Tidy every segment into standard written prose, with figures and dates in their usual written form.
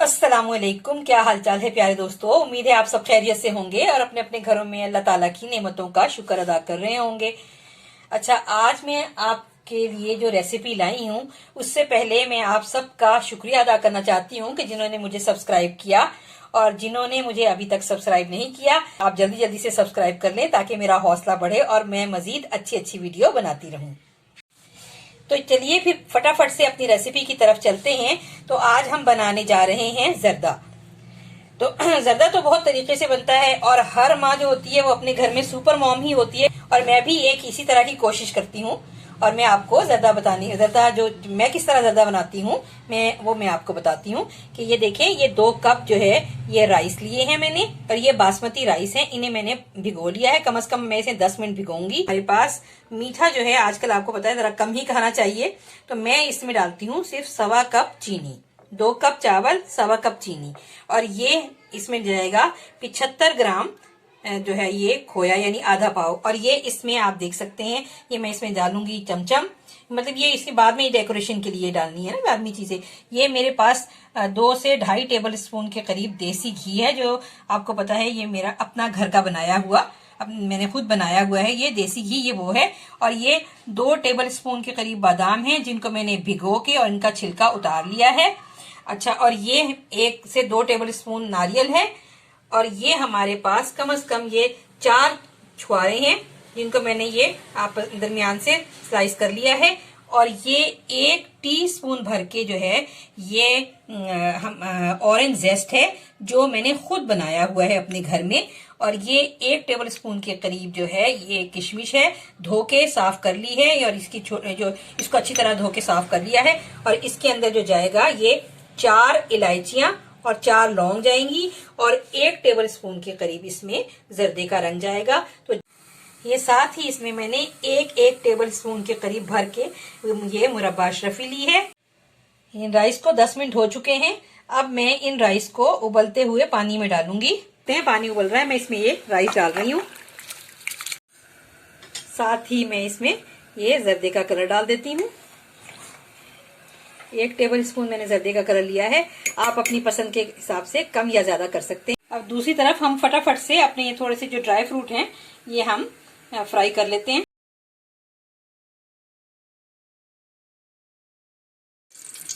अस्सलामुअलैकुम। क्या हाल चाल है प्यारे दोस्तों। उम्मीद है आप सब खैरियत से होंगे और अपने अपने घरों में अल्लाह ताला की नेमतों का शुक्र अदा कर रहे होंगे। अच्छा, आज मैं आपके लिए जो रेसिपी लाई हूँ उससे पहले मैं आप सबका शुक्रिया अदा करना चाहती हूँ कि जिन्होंने मुझे सब्सक्राइब किया, और जिन्होंने मुझे अभी तक सब्सक्राइब नहीं किया आप जल्दी जल्दी से सब्सक्राइब कर लें ताकि मेरा हौसला बढ़े और मैं मजीद अच्छी अच्छी वीडियो बनाती रहूं। तो चलिए फिर फटाफट से अपनी रेसिपी की तरफ चलते हैं। तो आज हम बनाने जा रहे हैं जर्दा। तो जर्दा तो बहुत तरीके से बनता है और हर माँ जो होती है वो अपने घर में सुपर मॉम ही होती है, और मैं भी एक इसी तरह की कोशिश करती हूँ। और मैं आपको जर्दा जो मैं किस तरह जर्दा बनाती हूँ मैं आपको बताती हूँ। कि ये देखें, ये 2 कप जो है ये राइस लिए हैं मैंने, और ये बासमती राइस है। इन्हें मैंने भिगो लिया है, कम से कम मैं इसे 10 मिनट भिगोऊंगी। हमारे पास मीठा जो है आजकल आपको पता है जरा कम ही खाना चाहिए, तो मैं इसमें डालती हूँ सिर्फ 1.25 कप चीनी। 2 कप चावल, 1.25 कप चीनी, और ये इसमें जाएगा 75 ग्राम जो है ये खोया यानी आधा पाव। और ये इसमें आप देख सकते हैं, ये मैं इसमें डालूंगी चमचम, मतलब ये इसके बाद में डेकोरेशन के लिए डालनी है ना बाद में चीजें। ये मेरे पास 2 से 2.5 टेबल स्पून के करीब देसी घी है, जो आपको पता है ये मेरा अपना घर का बनाया हुआ, अब मैंने खुद बनाया हुआ है। ये देसी घी ये वो है। और ये 2 टेबल स्पून के करीब बादाम हैं जिनको मैंने भिगो के और इनका छिलका उतार लिया है। अच्छा, और ये 1 से 2 टेबल स्पून नारियल है, और ये हमारे पास कम से कम ये 4 छुहारे हैं जिनको मैंने ये आप दरमियान से स्लाइस कर लिया है। और ये 1 टीस्पून भर के जो है ये ऑरेंज जेस्ट है जो मैंने खुद बनाया हुआ है अपने घर में। और ये 1 टेबल स्पून के करीब जो है ये किशमिश है, धो के साफ कर ली है, और इसकी जो इसको अच्छी तरह धो के साफ कर लिया है। और इसके अंदर जो जाएगा ये 4 इलायचियां और 4 लौंग जाएंगी, और 1 टेबल स्पून के करीब इसमें जर्दे का रंग जाएगा। तो ये साथ ही इसमें मैंने 1 टेबल स्पून के करीब भर के ये मुरब्बा अशरफी ली है। इन राइस को 10 मिनट हो चुके हैं। अब मैं इन राइस को उबलते हुए पानी में डालूंगी। पानी उबल रहा है, मैं इसमें ये राइस डाल रही हूँ। साथ ही मैं इसमें ये जर्दे का कलर डाल देती हूँ। 1 टेबल स्पून मैंने जर्दे का कलर लिया है, आप अपनी पसंद के हिसाब से कम या ज्यादा कर सकते हैं। अब दूसरी तरफ हम फटाफट से अपने ये थोड़े से जो ड्राई फ्रूट हैं ये हम फ्राई कर लेते हैं।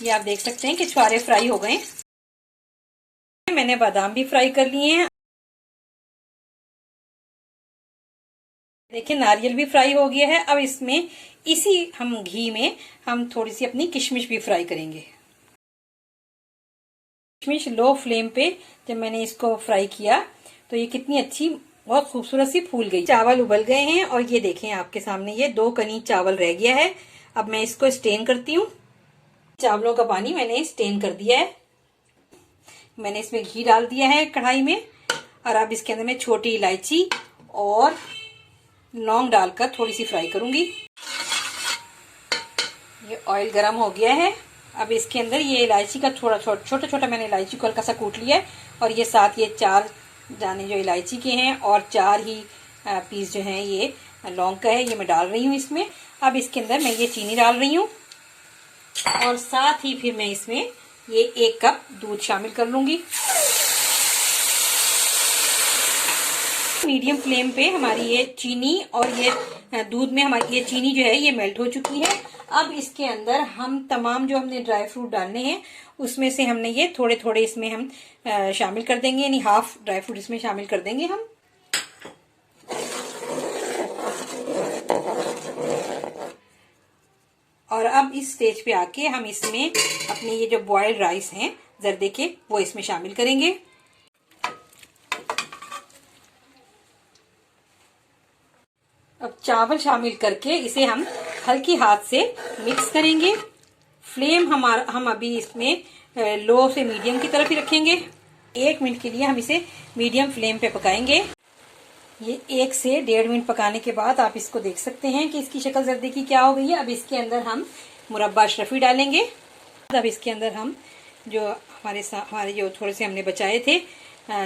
ये आप देख सकते हैं कि छुहारे फ्राई हो गए। मैंने बादाम भी फ्राई कर लिए हैं। देखिए नारियल भी फ्राई हो गया है। अब इसमें इसी हम घी में हम थोड़ी सी अपनी किशमिश भी फ्राई करेंगे। किशमिश लो फ्लेम पे जब मैंने इसको फ्राई किया तो ये कितनी अच्छी बहुत खूबसूरत सी फूल गई। चावल उबल गए हैं और ये देखें आपके सामने ये 2 कनी चावल रह गया है। अब मैं इसको स्टेन करती हूँ। चावलों का पानी मैंने स्टेन कर दिया है। मैंने इसमें घी डाल दिया है कढ़ाई में, और अब इसके अंदर मैं छोटी इलायची और लौंग डालकर थोड़ी सी फ्राई करूंगी। ये ऑयल गरम हो गया है। अब इसके अंदर ये इलायची का छोटा छोटा मैंने इलायची को हल्का सा कूट लिया है, और ये साथ ये 4 दाने जो इलायची के हैं और 4 ही पीस जो हैं ये लौंग का है, ये मैं डाल रही हूँ इसमें। अब इसके अंदर मैं ये चीनी डाल रही हूँ, और साथ ही फिर मैं इसमें ये 1 कप दूध शामिल कर लूंगी। मीडियम फ्लेम पे हमारी ये चीनी और ये दूध में हमारी ये चीनी जो है ये मेल्ट हो चुकी है। अब इसके अंदर हम तमाम जो हमने ड्राई फ्रूट डालने हैं उसमें से हमने ये थोड़े थोड़े इसमें हम शामिल कर देंगे, यानी हाफ ड्राई फ्रूट इसमें शामिल कर देंगे हम। और अब इस स्टेज पे आके हम इसमें अपने ये जो बॉइल्ड राइस हैं जर्दे के वो इसमें शामिल करेंगे। अब चावल शामिल करके इसे हम हल्की हाथ से मिक्स करेंगे। फ्लेम हम अभी इसमें लो से मीडियम की तरफ ही रखेंगे। 1 मिनट के लिए हम इसे मीडियम फ्लेम पे पकाएंगे। ये 1 से 1.5 मिनट पकाने के बाद आप इसको देख सकते हैं कि इसकी शक्ल जर्दे की क्या हो गई है। अब इसके अंदर हम मुरब्बा अशरफी डालेंगे। अब इसके अंदर हम जो हमारे जो थोड़े से हमने बचाए थे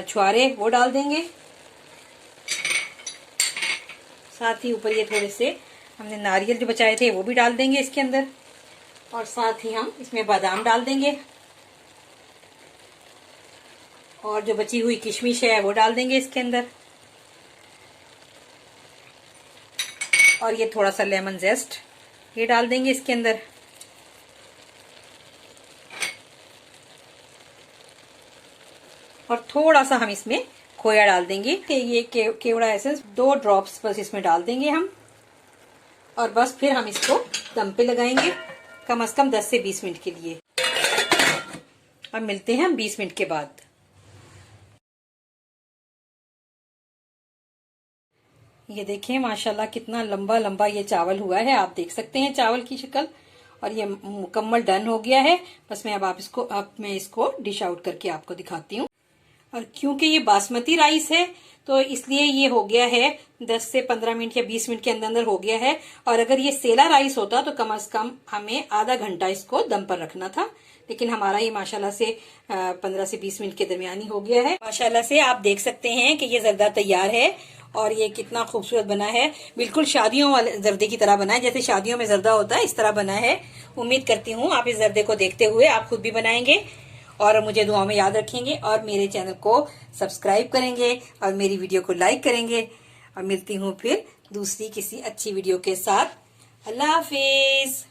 छुहारे वो डाल देंगे। साथ ही ऊपर ये थोड़े से हमने नारियल जो बचाए थे वो भी डाल देंगे इसके अंदर, और साथ ही हम इसमें बादाम डाल देंगे। और जो बची हुई किशमिश है वो डाल देंगे इसके अंदर, और ये थोड़ा सा लेमन जेस्ट ये डाल देंगे इसके अंदर। और थोड़ा सा हम इसमें खोया डाल देंगे। ये केवड़ा एसेंस 2 ड्रॉप्स बस इसमें डाल देंगे हम, और बस फिर हम इसको दम पे लगाएंगे कम से कम 10 से 20 मिनट के लिए। अब मिलते हैं हम 20 मिनट के बाद। ये देखें माशाल्लाह कितना लंबा लंबा ये चावल हुआ है, आप देख सकते हैं चावल की शक्ल, और ये मुकम्मल डन हो गया है। बस मैं अब मैं इसको डिश आउट करके आपको दिखाती हूँ। और क्योंकि ये बासमती राइस है तो इसलिए ये हो गया है 10 से 15 मिनट या 20 मिनट के अंदर अंदर हो गया है। और अगर ये सेला राइस होता तो कम से कम हमें आधा घंटा इसको दम पर रखना था, लेकिन हमारा ये माशाल्लाह से 15 से 20 मिनट के दरमियान ही हो गया है। माशाल्लाह से आप देख सकते हैं कि ये जर्दा तैयार है, और ये कितना खूबसूरत बना है, बिल्कुल शादियों वाले जर्दे की तरह बना है, जैसे शादियों में जर्दा होता है इस तरह बना है। उम्मीद करती हूँ आप इस जर्दे को देखते हुए आप खुद भी बनाएंगे और मुझे दुआ में याद रखेंगे, और मेरे चैनल को सब्सक्राइब करेंगे और मेरी वीडियो को लाइक करेंगे। और मिलती हूँ फिर दूसरी किसी अच्छी वीडियो के साथ। अल्लाह हाफिज।